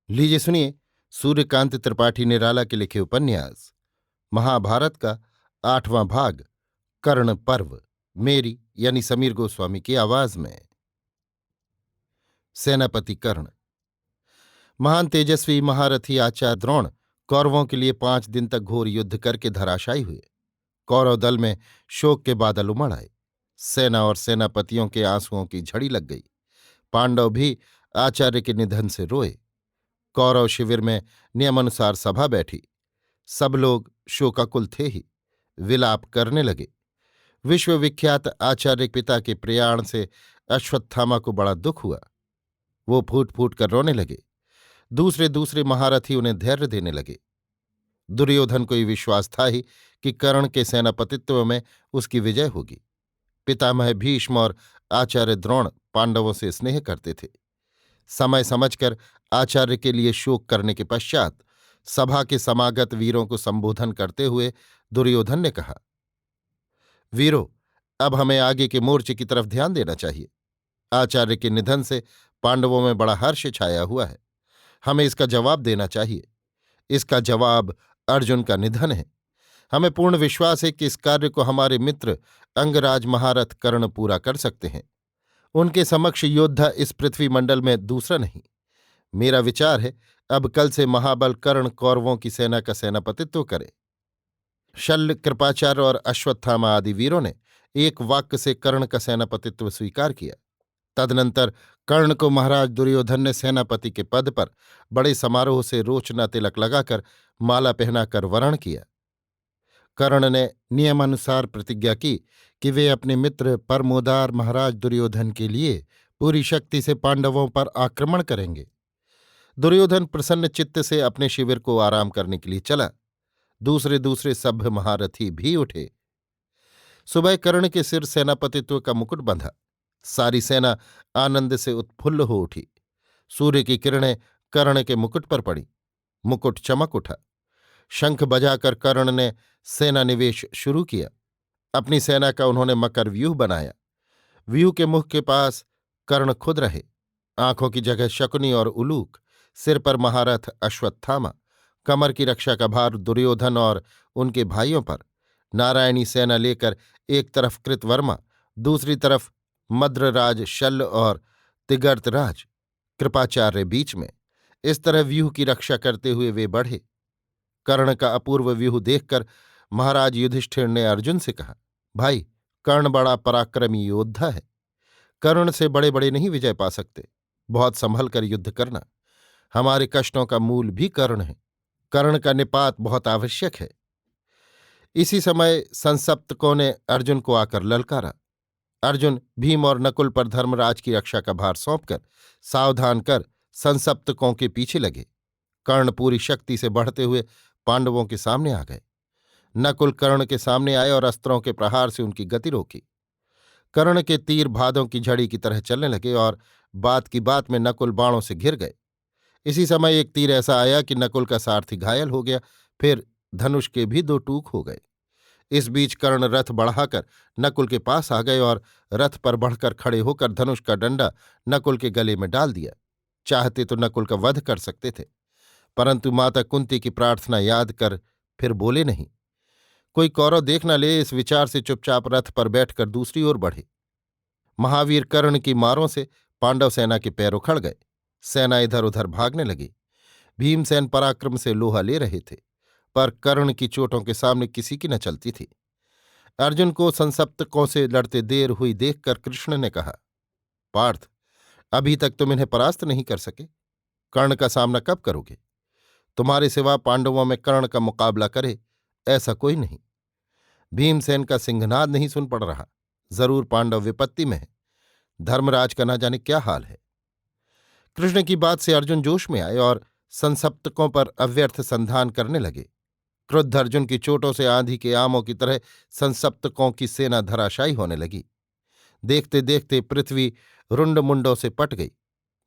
लीजिए सुनिए। सूर्यकांत त्रिपाठी निराला के लिखे उपन्यास महाभारत का 8वां भाग कर्ण पर्व, मेरी यानी समीर गोस्वामी की आवाज में। सेनापति कर्ण। महान तेजस्वी महारथी आचार्य द्रोण कौरवों के लिए 5 दिन तक घोर युद्ध करके धराशायी हुए। कौरव दल में शोक के बादल उमड़ आए। सेना और सेनापतियों के आंसुओं की झड़ी लग गई। पांडव भी आचार्य के निधन से रोए। कौरव शिविर में नियमानुसार सभा बैठी। सब लोग शोकाकुल थे ही, विलाप करने लगे। विश्वविख्यात आचार्य पिता के प्रयाण से अश्वत्थामा को बड़ा दुख हुआ। वो फूट फूट कर रोने लगे। दूसरे दूसरे महारथी उन्हें धैर्य देने लगे। दुर्योधन को ये विश्वास था ही कि कर्ण के सेनापतित्व में उसकी विजय होगी। पितामह भीष्म और आचार्य द्रोण पांडवों से स्नेह करते थे। समय समझकर आचार्य के लिए शोक करने के पश्चात सभा के समागत वीरों को संबोधन करते हुए दुर्योधन ने कहा, वीरों, अब हमें आगे के मोर्चे की तरफ ध्यान देना चाहिए। आचार्य के निधन से पांडवों में बड़ा हर्ष छाया हुआ है। हमें इसका जवाब देना चाहिए। इसका जवाब अर्जुन का निधन है। हमें पूर्ण विश्वास है कि इस कार्य को हमारे मित्र अंगराज महारथ कर्ण पूरा कर सकते हैं। उनके समक्ष योद्धा इस पृथ्वी मंडल में दूसरा नहीं। मेरा विचार है, अब कल से महाबल कर्ण कौरवों की सेना का सेनापतित्व करे। शल्य, कृपाचार्य और अश्वत्थामा आदि वीरों ने एक वाक्य से कर्ण का सेनापतित्व स्वीकार किया। तदनंतर कर्ण को महाराज दुर्योधन ने सेनापति के पद पर बड़े समारोह से रोचना तिलक लगाकर माला पहनाकर वरण किया। कर्ण ने नियमानुसार प्रतिज्ञा की कि वे अपने मित्र परमोदार महाराज दुर्योधन के लिए पूरी शक्ति से पांडवों पर आक्रमण करेंगे। दुर्योधन प्रसन्न चित्त से अपने शिविर को आराम करने के लिए चला। दूसरे दूसरे सभ्य महारथी भी उठे। सुबह कर्ण के सिर सेनापतित्व का मुकुट बंधा। सारी सेना आनंद से उत्फुल्ल हो उठी। सूर्य की किरणें कर्ण के मुकुट पर पड़ी। मुकुट चमक उठा। शंख बजाकर कर्ण ने सेना निवेश शुरू किया। अपनी सेना का उन्होंने मकर व्यूह बनाया। व्यूह के मुख के पास कर्ण खुद रहे। आंखों की जगह शकुनी और उलूक, सिर पर महारथ अश्वत्थामा, कमर की रक्षा का भार दुर्योधन और उनके भाइयों पर। नारायणी सेना लेकर एक तरफ कृतवर्मा, दूसरी तरफ मद्रराज शल्य और तिगर्तराज, कृपाचार्य बीच में। इस तरह व्यूह की रक्षा करते हुए वे बढ़े। कर्ण का अपूर्व व्यूह देखकर महाराज युधिष्ठिर ने अर्जुन से कहा, भाई, कर्ण बड़ा पराक्रमी योद्धा है। कर्ण से बड़े बड़े नहीं विजय पा सकते। बहुत संभल कर युद्ध करना। हमारे कष्टों का मूल भी कर्ण है। कर्ण का निपात बहुत आवश्यक है। इसी समय संसप्तकों ने अर्जुन को आकर ललकारा। अर्जुन भीम और नकुल पर धर्मराज की रक्षा का भार सौंपकर सावधान कर संसप्तकों के पीछे लगे। कर्ण पूरी शक्ति से बढ़ते हुए पांडवों के सामने आ गए। नकुल कर्ण के सामने आए और अस्त्रों के प्रहार से उनकी गति रोकी। कर्ण के तीर भादों की झड़ी की तरह चलने लगे और बात की बात में नकुल बाणों से घिर गए। इसी समय एक तीर ऐसा आया कि नकुल का सारथी घायल हो गया। फिर धनुष के भी 2 टूक हो गए। इस बीच कर्ण रथ बढ़ाकर नकुल के पास आ गए और रथ पर बढ़कर खड़े होकर धनुष का डंडा नकुल के गले में डाल दिया। चाहते तो नकुल का वध कर सकते थे, परंतु माता कुंती की प्रार्थना याद कर फिर बोले नहीं। कोई कौरव देख न ले, इस विचार से चुपचाप रथ पर बैठकर दूसरी ओर बढ़े। महावीर कर्ण की मारों से पांडव सेना के पैर उखड़ गए। सेना इधर उधर भागने लगी। भीमसेन पराक्रम से लोहा ले रहे थे, पर कर्ण की चोटों के सामने किसी की न चलती थी। अर्जुन को संसप्तकों से लड़ते देर हुई देखकर कृष्ण ने कहा, पार्थ, अभी तक तुम इन्हें परास्त नहीं कर सके। कर्ण का सामना कब करोगे? तुम्हारे सिवा पांडवों में कर्ण का मुकाबला करे ऐसा कोई नहीं। भीमसेन का सिंहनाद नहीं सुन पड़ रहा। जरूर पांडव विपत्ति में है। धर्मराज का न जाने क्या हाल है। कृष्ण की बात से अर्जुन जोश में आए और संसप्तकों पर अव्यर्थ संधान करने लगे। क्रुद्ध अर्जुन की चोटों से आंधी के आमों की तरह संसप्तकों की सेना धराशायी होने लगी। देखते देखते पृथ्वी रुंडमुंडों से पट गई।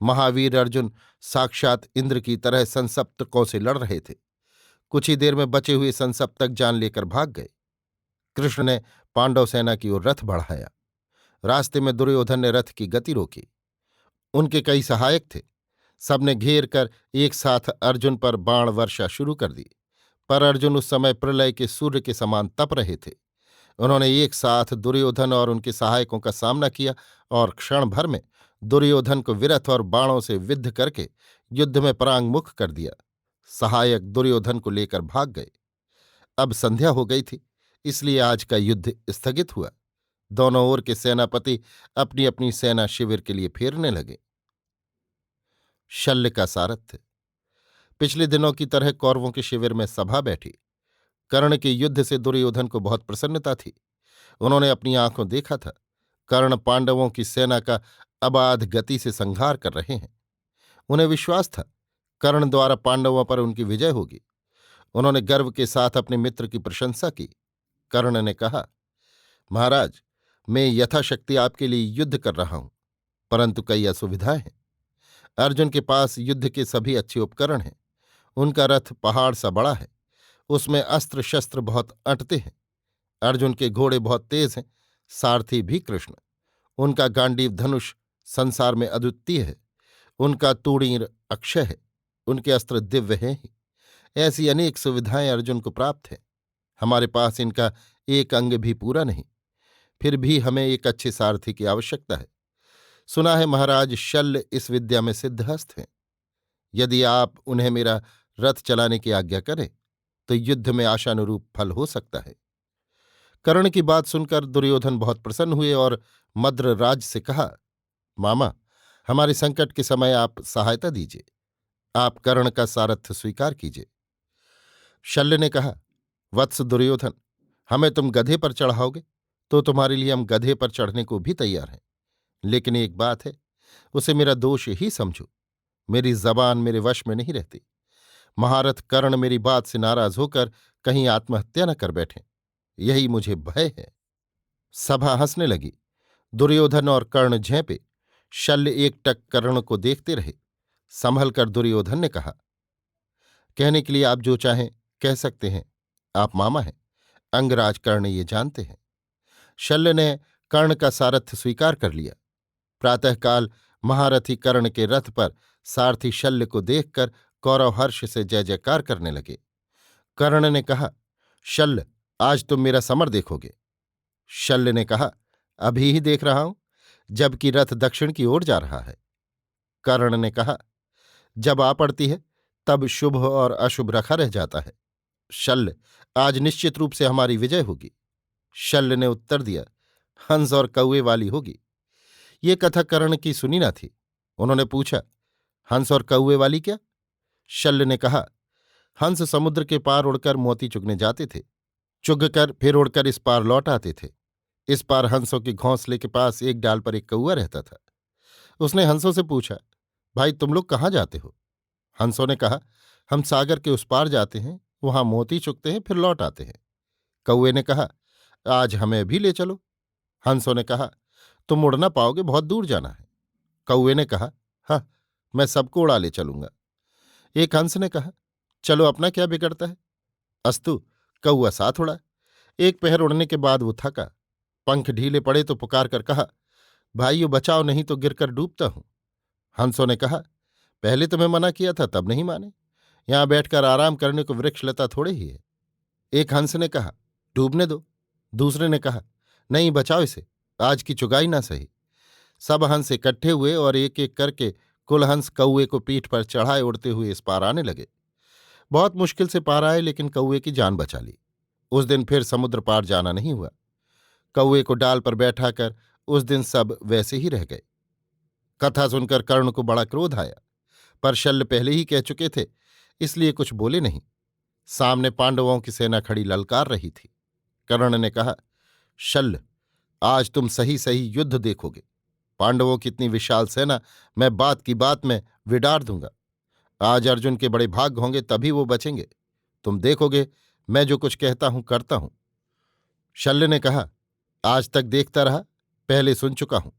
महावीर अर्जुन साक्षात इंद्र की तरह संसप्तकों से लड़ रहे थे। कुछ ही देर में बचे हुए संसप्तक जान लेकर भाग गए। कृष्ण ने पांडव सेना की ओर रथ बढ़ाया। रास्ते में दुर्योधन ने रथ की गति रोकी। उनके कई सहायक थे। सबने घेर कर एक साथ अर्जुन पर बाण वर्षा शुरू कर दी। पर अर्जुन उस समय प्रलय के सूर्य के समान तप रहे थे। उन्होंने एक साथ दुर्योधन और उनके सहायकों का सामना किया और क्षण भर में दुर्योधन को विरथ और बाणों से विद्ध करके युद्ध में परांगमुख कर दिया। सहायक दुर्योधन को लेकर भाग गए। अब संध्या हो गई थी, इसलिए आज का युद्ध स्थगित हुआ। दोनों ओर के सेनापति अपनी अपनी सेना शिविर के लिए फेरने लगे। शल्य का सारथ्य। पिछले दिनों की तरह कौरवों के शिविर में सभा बैठी। कर्ण के युद्ध से दुर्योधन को बहुत प्रसन्नता थी। उन्होंने अपनी आंखों देखा था कर्ण पांडवों की सेना का अबाध गति से संहार कर रहे हैं। उन्हें विश्वास था कर्ण द्वारा पांडवों पर उनकी विजय होगी। उन्होंने गर्व के साथ अपने मित्र की प्रशंसा की। कर्ण ने कहा, महाराज, मैं यथाशक्ति आपके लिए युद्ध कर रहा हूं, परंतु कई असुविधाएं हैं। अर्जुन के पास युद्ध के सभी अच्छे उपकरण हैं। उनका रथ पहाड़ सा बड़ा है, उसमें अस्त्र शस्त्र बहुत अटते हैं। अर्जुन के घोड़े बहुत तेज हैं, सारथी भी कृष्ण। उनका गांडीव धनुष संसार में अद्वितीय है। उनका तूणीर अक्षय है। उनके अस्त्र दिव्य हैं ही। ऐसी अनेक सुविधाएं अर्जुन को प्राप्त हैं। हमारे पास इनका एक अंग भी पूरा नहीं, फिर भी हमें एक अच्छे सारथी की आवश्यकता है। सुना है महाराज शल्य इस विद्या में सिद्धहस्त हैं। यदि आप उन्हें मेरा रथ चलाने की आज्ञा करें तो युद्ध में आशानुरूप फल हो सकता है। कर्ण की बात सुनकर दुर्योधन बहुत प्रसन्न हुए और मद्रराज से कहा, मामा, हमारे संकट के समय आप सहायता दीजिए। आप कर्ण का सारथ्य स्वीकार कीजिए। शल्य ने कहा, वत्स दुर्योधन, हमें तुम गधे पर चढ़ाओगे तो तुम्हारे लिए हम गधे पर चढ़ने को भी तैयार हैं। लेकिन एक बात है, उसे मेरा दोष ही समझो। मेरी जबान मेरे वश में नहीं रहती। महारथ कर्ण मेरी बात से नाराज होकर कहीं आत्महत्या न कर बैठें, यही मुझे भय है। सभा हंसने लगी। दुर्योधन और कर्ण झेंपे। शल्य एकटक कर्ण को देखते रहे। संभल कर दुर्योधन ने कहा, कहने के लिए आप जो चाहें कह सकते हैं। आप मामा हैं, अंगराज कर्ण ये जानते हैं। शल्य ने कर्ण का सारथ्य स्वीकार कर लिया। प्रातःकाल महारथी कर्ण के रथ पर सारथी शल्य को देखकर कौरव हर्ष से जय जयकार करने लगे। कर्ण ने कहा, शल्य, आज तुम मेरा समर देखोगे। शल्य ने कहा, अभी ही देख रहा हूं, जबकि रथ दक्षिण की ओर जा रहा है। कर्ण ने कहा, जब आ पड़ती है तब शुभ और अशुभ रखा रह जाता है। शल्य, आज निश्चित रूप से हमारी विजय होगी। शल्य ने उत्तर दिया, हंस और कौवे वाली होगी। ये कथा कर्ण की सुनी न थी। उन्होंने पूछा, हंस और कौवे वाली क्या? शल्य ने कहा, हंस समुद्र के पार उड़कर मोती चुगने जाते थे, चुगकर फिर उड़कर इस पार लौट आते थे। इस पार हंसों के घोंसले के पास एक डाल पर एक कौवा रहता था। उसने हंसों से पूछा, भाई तुम लोग कहाँ जाते हो? हंसों ने कहा, हम सागर के उस पार जाते हैं, वहां मोती चुगते हैं, फिर लौट आते हैं। कौवे ने कहा, आज हमें भी ले चलो। हंसों ने कहा, तुम उड़ ना पाओगे, बहुत दूर जाना है। कौवे ने कहा, हाँ, मैं सबको उड़ा ले चलूंगा। एक हंस ने कहा, चलो, अपना क्या बिगड़ता है। अस्तु, कौवा साथ उड़ा। एक पहर उड़ने के बाद वो थका, पंख ढीले पड़े तो पुकार कर कहा, भाइयों बचाओ, नहीं तो गिरकर डूबता हूं। हंसों ने कहा, पहले तुम्हें मना किया था तब नहीं माने। यहां बैठकर आराम करने को वृक्षलता थोड़े ही है। एक हंस ने कहा, डूबने दो। दूसरे ने कहा, नहीं, बचाओ इसे, आज की चुगाई ना सही। सब हंस इकट्ठे हुए और एक एक करके कुल हंस कौवे को पीठ पर चढ़ाए उड़ते हुए इस पार आने लगे। बहुत मुश्किल से पार आए, लेकिन कौवे की जान बचा ली। उस दिन फिर समुद्र पार जाना नहीं हुआ। कौवे को डाल पर बैठाकर उस दिन सब वैसे ही रह गए। कथा सुनकर कर्ण को बड़ा क्रोध आया, पर शल्य पहले ही कह चुके थे, इसलिए कुछ बोले नहीं। सामने पांडवों की सेना खड़ी ललकार रही थी। कर्ण ने कहा, शल्य, आज तुम सही सही युद्ध देखोगे। पांडवों की इतनी विशाल सेना मैं बात की बात में विडार दूंगा। आज अर्जुन के बड़े भाग होंगे, तभी वो बचेंगे। तुम देखोगे, मैं जो कुछ कहता हूं करता हूं। शल्य ने कहा, आज तक देखता रहा, पहले सुन चुका हूं।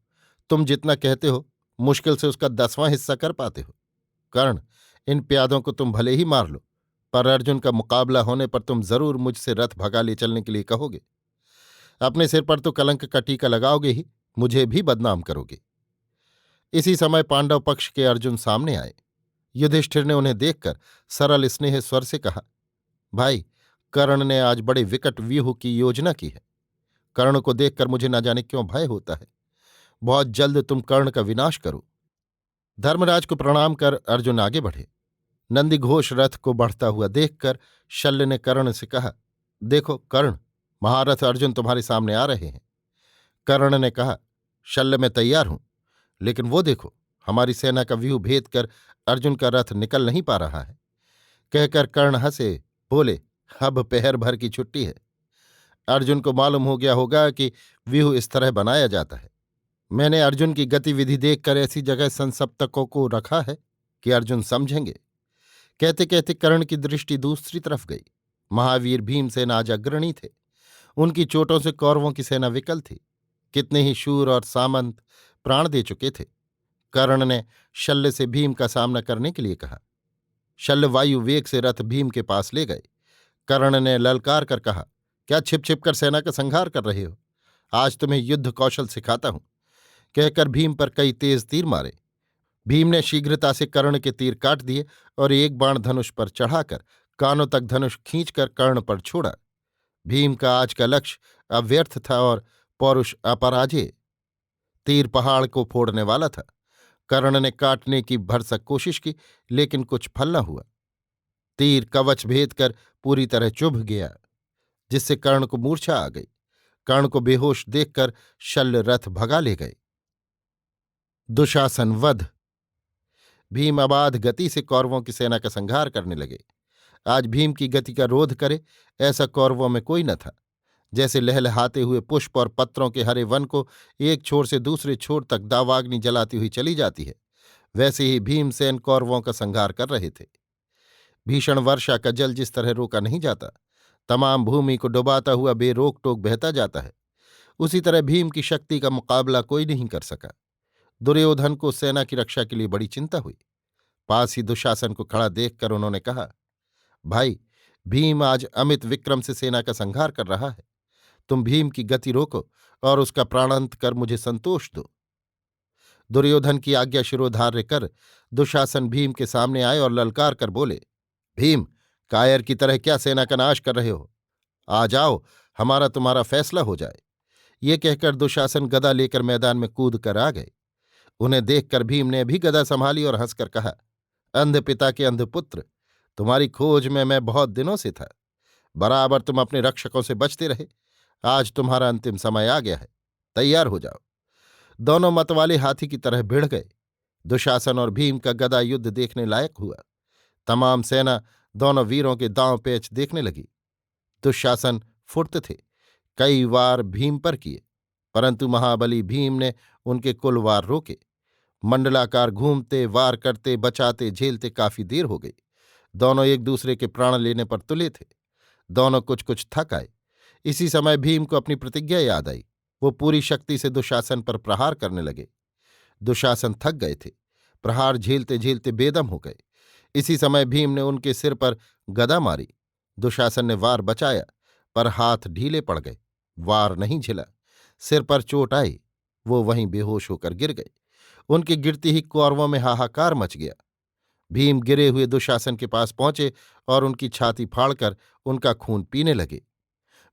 तुम जितना कहते हो मुश्किल से उसका 10वां हिस्सा कर पाते हो। कर्ण, इन प्यादों को तुम भले ही मार लो, पर अर्जुन का मुकाबला होने पर तुम जरूर मुझसे रथ भगा ले चलने के लिए कहोगे। अपने सिर पर तो कलंक का टीका लगाओगे ही, मुझे भी बदनाम करोगे। इसी समय पांडव पक्ष के अर्जुन सामने आए। युधिष्ठिर ने उन्हें देखकर सरल स्नेह स्वर से कहा, भाई, कर्ण ने आज बड़े विकट व्यूह की योजना की है। कर्ण को देखकर मुझे न जाने क्यों भय होता है। बहुत जल्द तुम कर्ण का विनाश करो। धर्मराज को प्रणाम कर अर्जुन आगे बढ़े। नंदी घोष रथ को बढ़ता हुआ देखकर शल्य ने कर्ण से कहा, देखो कर्ण, महारथ अर्जुन तुम्हारे सामने आ रहे हैं। कर्ण ने कहा, शल्य मैं तैयार हूं, लेकिन वो देखो, हमारी सेना का व्यूह भेद कर अर्जुन का रथ निकल नहीं पा रहा है। कहकर कर्ण हंसे, बोले, अब पहर भर की छुट्टी है। अर्जुन को मालूम हो गया होगा कि व्यूह इस तरह बनाया जाता है। मैंने अर्जुन की गतिविधि देखकर ऐसी जगह संसप्तकों को रखा है कि अर्जुन समझेंगे। कहते कहते कर्ण की दृष्टि दूसरी तरफ गई। महावीर भीमसेन आज अग्रणी थे। उनकी चोटों से कौरवों की सेना विकल थी। कितने ही शूर और सामंत प्राण दे चुके थे। कर्ण ने शल्य से भीम का सामना करने के लिए कहा। शल्य वायु वेग से रथ भीम के पास ले गए। कर्ण ने ललकार कर कहा, क्या छिप छिप कर सेना का संहार कर रहे हो? आज तुम्हें युद्ध कौशल सिखाता हूं। कहकर भीम पर कई तेज तीर मारे। भीम ने शीघ्रता से कर्ण के तीर काट दिए और एक बाण धनुष पर चढ़ाकर कानों तक धनुष खींचकर कर्ण पर छोड़ा। भीम का आज का लक्ष्य अव्यर्थ था और पौरुष अपराजेय। तीर पहाड़ को फोड़ने वाला था। कर्ण ने काटने की भरसक कोशिश की, लेकिन कुछ फल न हुआ। तीर कवच भेद कर पूरी तरह चुभ गया, जिससे कर्ण को मूर्छा आ गई। कर्ण को बेहोश देखकर शल्य रथ भगा ले गए। दुशासन वध। भीम अबाध गति से कौरवों की सेना का संहार करने लगे। आज भीम की गति का रोध करे ऐसा कौरवों में कोई न था। जैसे लहलहाते हुए पुष्प और पत्रों के हरे वन को एक छोर से दूसरे छोर तक दावाग्नि जलाती हुई चली जाती है, वैसे ही भीमसेन कौरवों का संहार कर रहे थे। भीषण वर्षा का जल जिस तरह रोका नहीं जाता, तमाम भूमि को डुबाता हुआ बेरोक टोक बहता जाता है, उसी तरह भीम की शक्ति का मुकाबला कोई नहीं कर सका। दुर्योधन को सेना की रक्षा के लिए बड़ी चिंता हुई। पास ही दुशासन को खड़ा देखकर उन्होंने कहा, भाई, भीम आज अमित विक्रम से सेना का संहार कर रहा है। तुम भीम की गति रोको और उसका प्राणांत कर मुझे संतोष दो। दुर्योधन की आज्ञा शिरोधार्य कर दुशासन भीम के सामने आए और ललकार कर बोले, भीम, कायर की तरह क्या सेना का नाश कर रहे हो? आ जाओ, हमारा तुम्हारा फैसला हो जाए। ये कहकर दुशासन गदा लेकर मैदान में कूद कर आ गए। उन्हें देखकर भीम ने भी गदा संभाली और हंसकर कहा, अंध पिता के अंध पुत्र, तुम्हारी खोज में मैं बहुत दिनों से था। बराबर तुम अपने रक्षकों से बचते रहे। आज तुम्हारा अंतिम समय आ गया है। तैयार हो जाओ। दोनों मतवाले हाथी की तरह भिड़ गए। दुशासन और भीम का गदा युद्ध देखने लायक हुआ। तमाम सेना दोनों वीरों के दांव पेच देखने लगी। दुशासन फुर्त थे, कई वार भीम पर किए, परंतु महाबली भीम ने उनके कुल वार रोके। मंडलाकार घूमते, वार करते, बचाते, झेलते काफी देर हो गई। दोनों एक दूसरे के प्राण लेने पर तुले थे। दोनों कुछ कुछ थक आए। इसी समय भीम को अपनी प्रतिज्ञा याद आई। वो पूरी शक्ति से दुशासन पर प्रहार करने लगे। दुशासन थक गए थे, प्रहार झेलते झेलते बेदम हो गए। इसी समय भीम ने उनके सिर पर गदा मारी। दुशासन ने वार बचाया, पर हाथ ढीले पड़ गए। वार नहीं झिला। सिर पर चोट आई। वो वहीं बेहोश होकर गिर गए। उनके गिरते ही कौरवों में हाहाकार मच गया। भीम गिरे हुए दुशासन के पास पहुंचे और उनकी छाती फाड़कर उनका खून पीने लगे।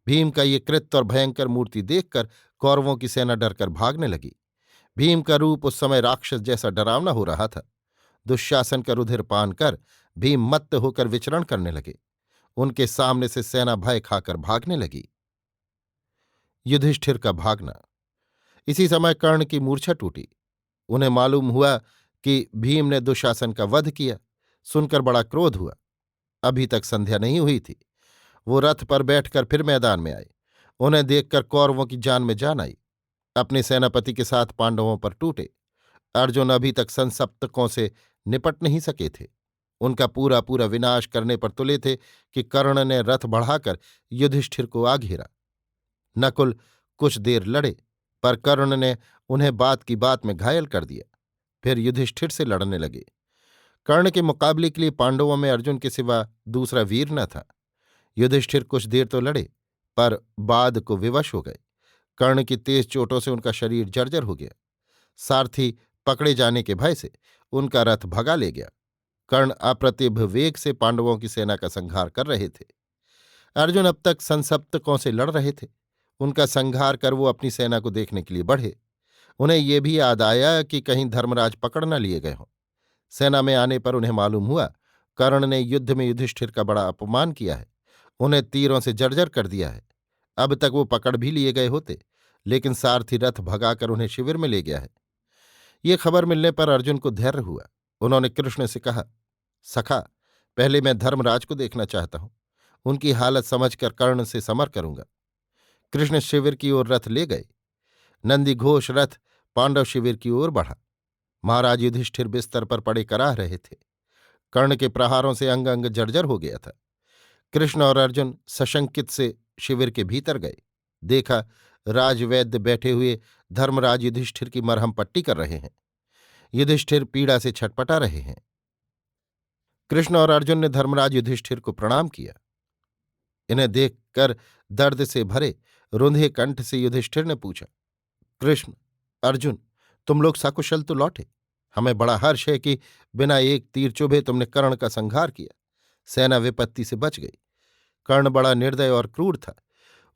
भीम का ये कृत्य और भयंकर मूर्ति देखकर कौरवों की सेना डरकर भागने लगी। भीम का रूप उस समय राक्षस जैसा डरावना हो रहा था। दुशासन का रुधिर पान कर भीम मत्त होकर विचरण करने लगे। उनके सामने से सेना भय खाकर भागने लगी। युधिष्ठिर का भागना। इसी समय कर्ण की मूर्छा टूटी। उन्हें मालूम हुआ कि भीम ने दुशासन का वध किया। सुनकर बड़ा क्रोध हुआ। अभी तक संध्या नहीं हुई थी। वो रथ पर बैठकर फिर मैदान में आए। उन्हें देखकर कौरवों की जान में जान आई। अपने सेनापति के साथ पांडवों पर टूटे। अर्जुन अभी तक संसप्तकों से निपट नहीं सके थे। उनका पूरा पूरा विनाश करने पर तुले थे कि कर्ण ने रथ बढ़ाकर युधिष्ठिर को आ घेरा। नकुल कुछ देर लड़े, पर कर्ण ने उन्हें बात की बात में घायल कर दिया। फिर युधिष्ठिर से लड़ने लगे। कर्ण के मुकाबले के लिए पांडवों में अर्जुन के सिवा दूसरा वीर न था। युधिष्ठिर कुछ देर तो लड़े, पर बाद को विवश हो गए। कर्ण की तेज चोटों से उनका शरीर जर्जर हो गया। सारथी पकड़े जाने के भय से उनका रथ भगा ले गया। कर्ण अप्रतिभ वेग से पांडवों की सेना का संहार कर रहे थे। अर्जुन अब तक संसप्तकों से लड़ रहे थे। उनका संहार कर वो अपनी सेना को देखने के लिए बढ़े। उन्हें ये भी याद आया कि कहीं धर्मराज पकड़ न लिए गए हों। सेना में आने पर उन्हें मालूम हुआ कर्ण ने युद्ध में युधिष्ठिर का बड़ा अपमान किया है, उन्हें तीरों से जर्जर कर दिया है। अब तक वो पकड़ भी लिए गए होते, लेकिन सारथी रथ भगाकर उन्हें शिविर में ले गया है। ये खबर मिलने पर अर्जुन को धैर्य हुआ। उन्होंने कृष्ण से कहा, सखा, पहले मैं धर्मराज को देखना चाहता हूं। उनकी हालत समझकर कर्ण से समर करूंगा। कृष्ण शिविर की ओर रथ ले गए। नंदी घोष रथ पांडव शिविर की ओर बढ़ा। महाराज युधिष्ठिर बिस्तर पर पड़े कराह रहे थे। कर्ण के प्रहारों से अंग अंग जर्जर हो गया था। कृष्ण और अर्जुन सशंकित से शिविर के भीतर गए। देखा, राजवैद्य बैठे हुए धर्मराज युधिष्ठिर की मरहम पट्टी कर रहे हैं। युधिष्ठिर पीड़ा से छटपटा रहे हैं। कृष्ण और अर्जुन ने धर्मराज युधिष्ठिर को प्रणाम किया। इन्हें देखकर दर्द से भरे रुंधे कंठ से युधिष्ठिर ने पूछा, कृष्ण, अर्जुन, तुम लोग सकुशल तो लौटे? हमें बड़ा हर्ष है कि बिना एक तीर चुभे तुमने कर्ण का संहार किया। सेना विपत्ति से बच गई। कर्ण बड़ा निर्दय और क्रूर था।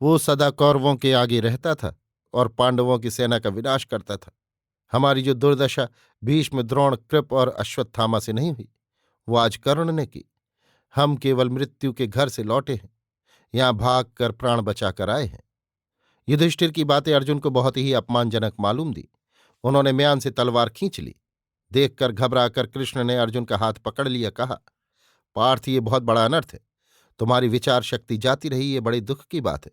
वो सदा कौरवों के आगे रहता था और पांडवों की सेना का विनाश करता था। हमारी जो दुर्दशा भीष्म, द्रोण, कृप और अश्वत्थामा से नहीं हुई, वो आज कर्ण ने की। हम केवल मृत्यु के घर से लौटे हैं, यहां भाग कर प्राण बचाकर आए हैं। युधिष्ठिर की बातें अर्जुन को बहुत ही अपमानजनक मालूम दी। उन्होंने म्यान से तलवार खींच ली। देखकर घबराकर कृष्ण ने अर्जुन का हाथ पकड़ लिया, कहा, पार्थ, ये बहुत बड़ा अनर्थ है। तुम्हारी विचार शक्ति जाती रही, ये बड़े दुख की बात है।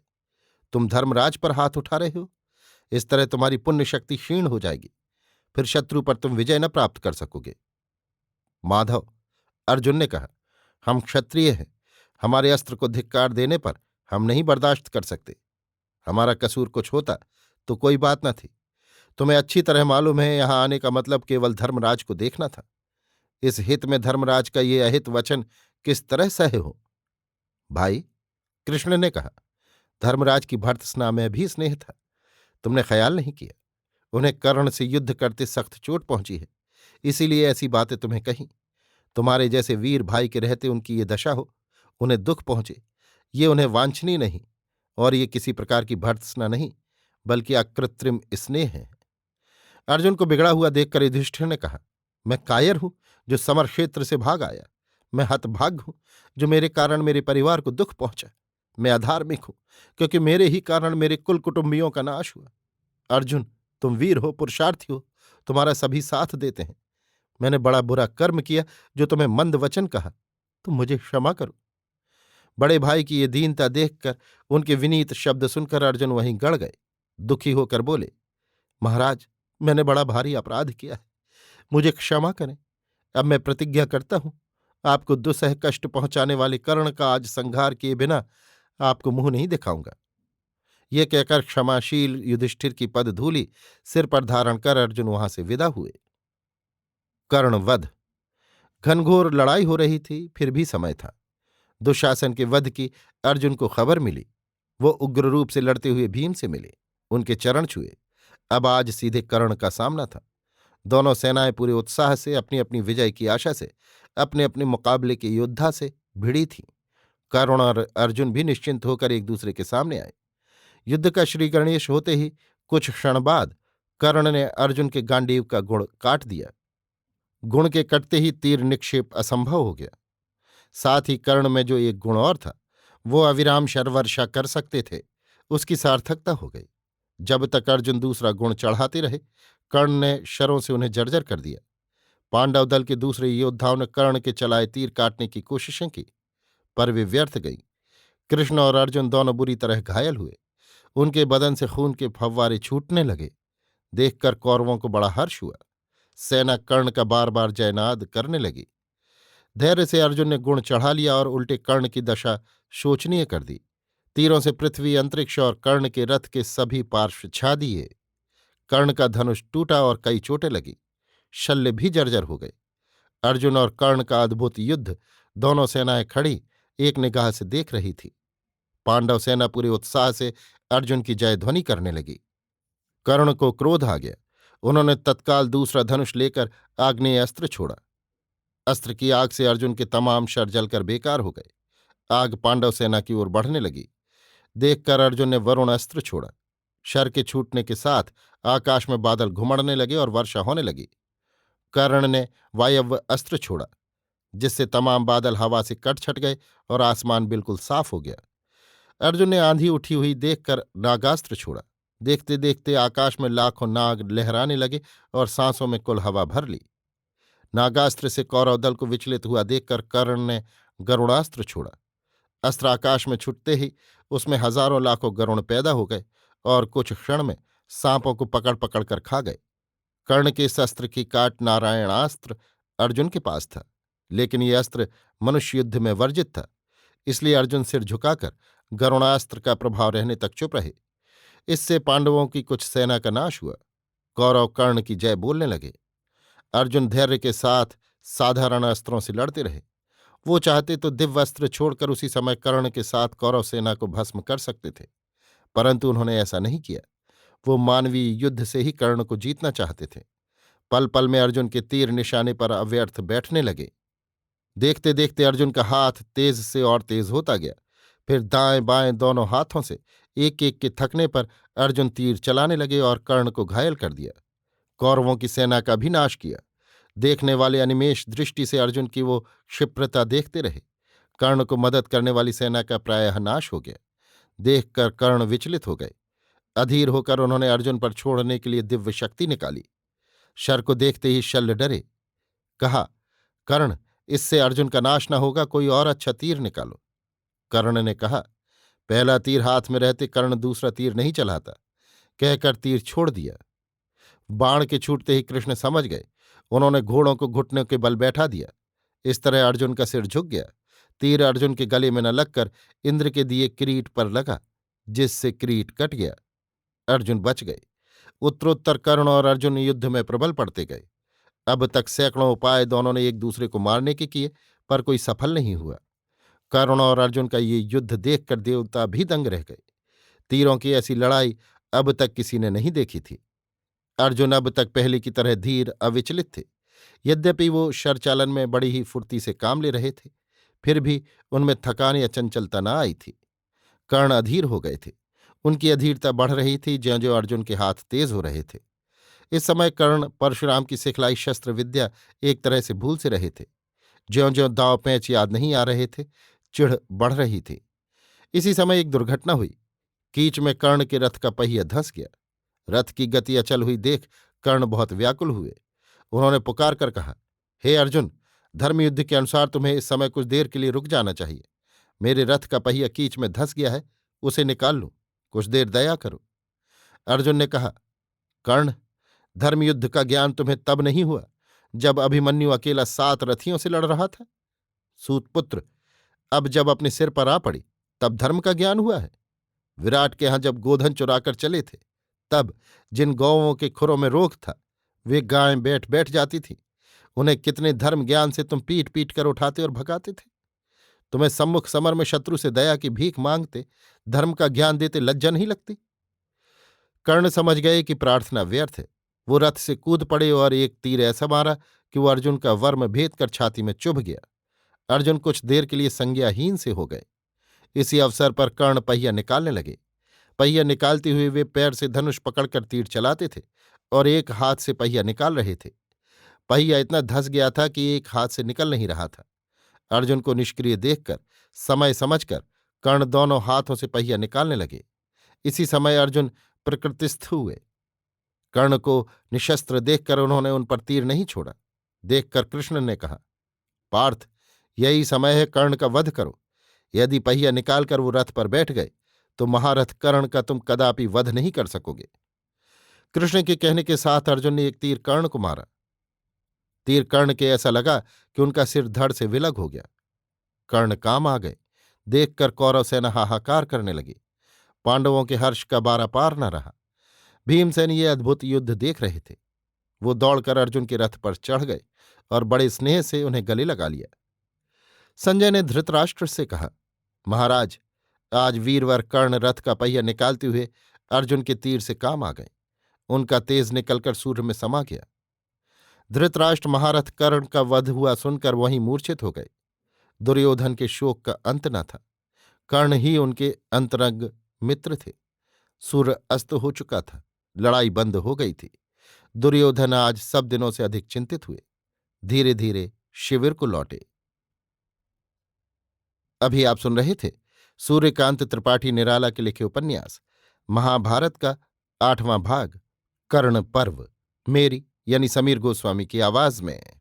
तुम धर्मराज पर हाथ उठा रहे हो। इस तरह तुम्हारी पुण्य शक्ति क्षीण हो जाएगी। फिर शत्रु पर तुम विजय न प्राप्त कर सकोगे। माधव, अर्जुन ने कहा, हम क्षत्रिय हैं। हमारे अस्त्र को धिक्कार देने पर हम नहीं बर्दाश्त कर सकते। हमारा कसूर कुछ होता तो कोई बात न थी। तुम्हें अच्छी तरह मालूम है, यहां आने का मतलब केवल धर्मराज को देखना था। इस हित में धर्मराज का ये अहित वचन किस तरह सहे हो? भाई, कृष्ण ने कहा, धर्मराज की भर्त्सना में भी स्नेह था। तुमने ख्याल नहीं किया। उन्हें कर्ण से युद्ध करते सख्त चोट पहुंची है, इसीलिए ऐसी बातें तुम्हें कहीं। तुम्हारे जैसे वीर भाई के रहते उनकी ये दशा हो, उन्हें दुख पहुंचे, ये उन्हें वांछनीय नहीं। और ये किसी प्रकार की भर्त्सना नहीं, बल्कि अकृत्रिम स्नेह है। अर्जुन को बिगड़ा हुआ देखकर युधिष्ठिर ने कहा, मैं कायर हूं जो समर क्षेत्र से भाग आया। मैं हतभाग्य हूं जो मेरे कारण मेरे परिवार को दुख पहुंचा। मैं अधार्मिक हूं क्योंकि मेरे ही कारण मेरे कुल कुटुंबियों का नाश हुआ। अर्जुन, तुम वीर हो, पुरुषार्थी हो, तुम्हारा सभी साथ देते हैं। मैंने बड़ा बुरा कर्म किया जो तुम्हें मंद वचन कहा, तुम मुझे क्षमा करो। बड़े भाई की ये दीनता देखकर, उनके विनीत शब्द सुनकर अर्जुन वहीं गड़ गए। दुखी होकर बोले, महाराज, मैंने बड़ा भारी अपराध किया है, मुझे क्षमा करें। अब मैं प्रतिज्ञा करता हूं, आपको दुसह कष्ट पहुंचाने वाले कर्ण का आज संहार किए बिना आपको मुंह नहीं दिखाऊंगा। ये कहकर क्षमाशील युधिष्ठिर की पदधूलि सिर पर धारण कर अर्जुन वहां से विदा हुए। कर्णवध। घनघोर लड़ाई हो रही थी, फिर भी समय था। दुशासन के वध की अर्जुन को खबर मिली। वो उग्र रूप से लड़ते हुए भीम से मिले, उनके चरण छुए। अब आज सीधे कर्ण का सामना था। दोनों सेनाएं पूरे उत्साह से, अपनी अपनी विजय की आशा से, अपने अपने मुकाबले के योद्धा से भिड़ी थीं। कर्ण और अर्जुन भी निश्चिंत होकर एक दूसरे के सामने आए। युद्ध का श्री गणेश होते ही कुछ क्षण बाद कर्ण ने अर्जुन के गांडीव का गुण काट दिया। गुण के कटते ही तीर निक्षेप असंभव हो गया। साथ ही कर्ण में जो एक गुण और था, वो अविराम शरवर्षा कर सकते थे, उसकी सार्थकता हो गई। जब तक अर्जुन दूसरा गुण चढ़ाते रहे, कर्ण ने शरों से उन्हें जर्जर कर दिया। पांडव दल के दूसरे योद्धाओं ने कर्ण के चलाए तीर काटने की कोशिशें की, पर वे व्यर्थ गईं। कृष्ण और अर्जुन दोनों बुरी तरह घायल हुए। उनके बदन से खून के फव्वारे छूटने लगे। देखकर कौरवों को बड़ा हर्ष हुआ। सेना कर्ण का बार बार जयनाद करने लगी। धैर्य से अर्जुन ने गुण चढ़ा लिया और उल्टे कर्ण की दशा शोचनीय कर दी। तीरों से पृथ्वी, अंतरिक्ष और कर्ण के रथ के सभी पार्श्व छा दिए। कर्ण का धनुष टूटा और कई चोटें लगी। शल्य भी जर्जर हो गए। अर्जुन और कर्ण का अद्भुत युद्ध दोनों सेनाएं खड़ी एक निगाह से देख रही थी। पांडव सेना पूरे उत्साह से अर्जुन की जयध्वनि करने लगी। कर्ण को क्रोध आ गया। उन्होंने तत्काल दूसरा धनुष लेकर आग्नेय अस्त्र छोड़ा। अस्त्र की आग से अर्जुन के तमाम शर जलकर बेकार हो गए। आग पांडव सेना की ओर बढ़ने लगी। देखकर अर्जुन ने वरुण अस्त्र छोड़ा। शर के छूटने के साथ आकाश में बादल घुमड़ने लगे और वर्षा होने लगी। कर्ण ने वायव्य अस्त्र छोड़ा, जिससे तमाम बादल हवा से कट छट गए और आसमान बिल्कुल साफ हो गया। अर्जुन ने आंधी उठी हुई देखकर नागास्त्र छोड़ा। देखते देखते आकाश में लाखों नाग लहराने लगे और सांसों में कुल हवा भर ली। नागास्त्र से कौरव दल को विचलित हुआ देखकर कर्ण ने गरुड़ास्त्र छोड़ा। अस्त्र आकाश में छुटते ही उसमें हजारों लाखों गरुण पैदा हो गए और कुछ क्षण में सांपों को पकड़ पकड़ कर खा गए। कर्ण के इस अस्त्र की काट नारायणास्त्र अर्जुन के पास था, लेकिन ये अस्त्र मनुष्य युद्ध में वर्जित था। इसलिए अर्जुन सिर झुकाकर गरुणास्त्र का प्रभाव रहने तक चुप रहे। इससे पांडवों की कुछ सेना का नाश हुआ। कौरव कर्ण की जय बोलने लगे। अर्जुन धैर्य के साथ साधारण अस्त्रों से लड़ते रहे। वो चाहते तो दिव्य अस्त्र छोड़कर उसी समय कर्ण के साथ कौरव सेना को भस्म कर सकते थे, परंतु उन्होंने ऐसा नहीं किया। वो मानवीय युद्ध से ही कर्ण को जीतना चाहते थे। पल पल में अर्जुन के तीर निशाने पर अव्यर्थ बैठने लगे। देखते देखते अर्जुन का हाथ तेज से और तेज होता गया। फिर दाएं बाएं दोनों हाथों से एक एक के थकने पर अर्जुन तीर चलाने लगे और कर्ण को घायल कर दिया। कौरवों की सेना का भी नाश किया। देखने वाले अनिमेष दृष्टि से अर्जुन की वो क्षिप्रता देखते रहे। कर्ण को मदद करने वाली सेना का प्रायः नाश हो गया। देखकर कर्ण विचलित हो गए। अधीर होकर उन्होंने अर्जुन पर छोड़ने के लिए दिव्य शक्ति निकाली। शर को देखते ही शल्य डरे। कहा, कर्ण, इससे अर्जुन का नाश न होगा, कोई और अच्छा तीर निकालो। कर्ण ने कहा, पहला तीर हाथ में रहते कर्ण दूसरा तीर नहीं चलाता, कहकर तीर छोड़ दिया। बाण के छूटते ही कृष्ण समझ गए। उन्होंने घोड़ों को घुटनों के बल बैठा दिया। इस तरह अर्जुन का सिर झुक गया। तीर अर्जुन के गले में न लगकर इंद्र के दिए किरीट पर लगा, जिससे किरीट कट गया। अर्जुन बच गए। उत्तरोत्तर कर्ण और अर्जुन युद्ध में प्रबल पड़ते गए। अब तक सैकड़ों उपाय दोनों ने एक दूसरे को मारने के किए, पर कोई सफल नहीं हुआ। कर्ण और अर्जुन का ये युद्ध देखकर देवता भी दंग रह गए। तीरों की ऐसी लड़ाई अब तक किसी ने नहीं देखी थी। अर्जुन अब तक पहले की तरह धीर अविचलित थे। यद्यपि वो शरचालन में बड़ी ही फुर्ती से काम ले रहे थे, फिर भी उनमें थकान या चंचलता न आई थी। कर्ण अधीर हो गए थे। उनकी अधीरता बढ़ रही थी ज्यों ज्यों अर्जुन के हाथ तेज हो रहे थे। इस समय कर्ण परशुराम की सिखलाई शस्त्र विद्या एक तरह से भूल से रहे थे। ज्यों ज्यों दाव पैंच याद नहीं आ रहे थे, चिढ़ बढ़ रही थी। इसी समय एक दुर्घटना हुई। कीच में कर्ण के रथ का पहिया धंस गया। रथ की गति अचल हुई देख कर्ण बहुत व्याकुल हुए। उन्होंने पुकार कर कहा, हे अर्जुन, धर्मयुद्ध के अनुसार तुम्हें इस समय कुछ देर के लिए रुक जाना चाहिए। मेरे रथ का पहिया कीच में धंस गया है, उसे निकाल लूं, कुछ देर दया करो। अर्जुन ने कहा, कर्ण, धर्मयुद्ध का ज्ञान तुम्हें तब नहीं हुआ जब अभिमन्यु अकेला 7 रथियों से लड़ रहा था। सूतपुत्र, अब जब अपने सिर पर आ पड़ी तब धर्म का ज्ञान हुआ है। विराट के यहां जब गोधन चुराकर चले थे, तब जिन गौओं के खुरों में रोग था, वे गायें बैठ बैठ जाती थीं। उन्हें कितने धर्म ज्ञान से तुम पीट पीट कर उठाते और भगाते थे। तुम्हें सम्मुख समर में शत्रु से दया की भीख मांगते, धर्म का ज्ञान देते लज्जा नहीं लगती। कर्ण समझ गए कि प्रार्थना व्यर्थ है। वो रथ से कूद पड़े और एक तीर ऐसा मारा कि वो अर्जुन का वर्म भेद कर छाती में चुभ गया। अर्जुन कुछ देर के लिए संज्ञाहीन से हो गए। इसी अवसर पर कर्ण पहिया निकालने लगे। पहिया निकालते हुए वे पैर से धनुष पकड़कर तीर चलाते थे और एक हाथ से पहिया निकाल रहे थे। पहिया इतना धंस गया था कि एक हाथ से निकल नहीं रहा था। अर्जुन को निष्क्रिय देखकर, समय समझकर कर्ण दोनों हाथों से पहिया निकालने लगे। इसी समय अर्जुन प्रकृतिस्थ हुए। कर्ण को निशस्त्र देखकर उन्होंने उन पर तीर नहीं छोड़ा। देखकर कृष्ण ने कहा, पार्थ, यही समय है, कर्ण का वध करो। यदि पहिया निकालकर वो रथ पर बैठ गए तो महारथ कर्ण का तुम कदापि वध नहीं कर सकोगे। कृष्ण के कहने के साथ अर्जुन ने एक तीर कर्ण को मारा। तीर कर्ण के ऐसा लगा कि उनका सिर धड़ से विलग हो गया। कर्ण काम आ गए। देखकर कौरव सेना हाहाकार करने लगी। पांडवों के हर्ष का बारा पार न रहा। भीमसेन ये अद्भुत युद्ध देख रहे थे। वो दौड़कर अर्जुन के रथ पर चढ़ गए और बड़े स्नेह से उन्हें गले लगा लिया। संजय ने धृतराष्ट्र से कहा, महाराज, आज वीरवर कर्ण रथ का पहिया निकालते हुए अर्जुन के तीर से काम आ गए। उनका तेज निकलकर सूर्य में समा गया। धृतराष्ट्र महारथ कर्ण का वध हुआ सुनकर वहीं मूर्छित हो गए। दुर्योधन के शोक का अंत न था। कर्ण ही उनके अंतरंग मित्र थे। सूर्य अस्त हो चुका था। लड़ाई बंद हो गई थी। दुर्योधन आज सब दिनों से अधिक चिंतित हुए। धीरे धीरे शिविर को लौटे। अभी आप सुन रहे थे सूर्यकांत त्रिपाठी निराला के लिखे उपन्यास महाभारत का 8वां भाग कर्ण पर्व, मेरी यानी समीर गोस्वामी की आवाज में।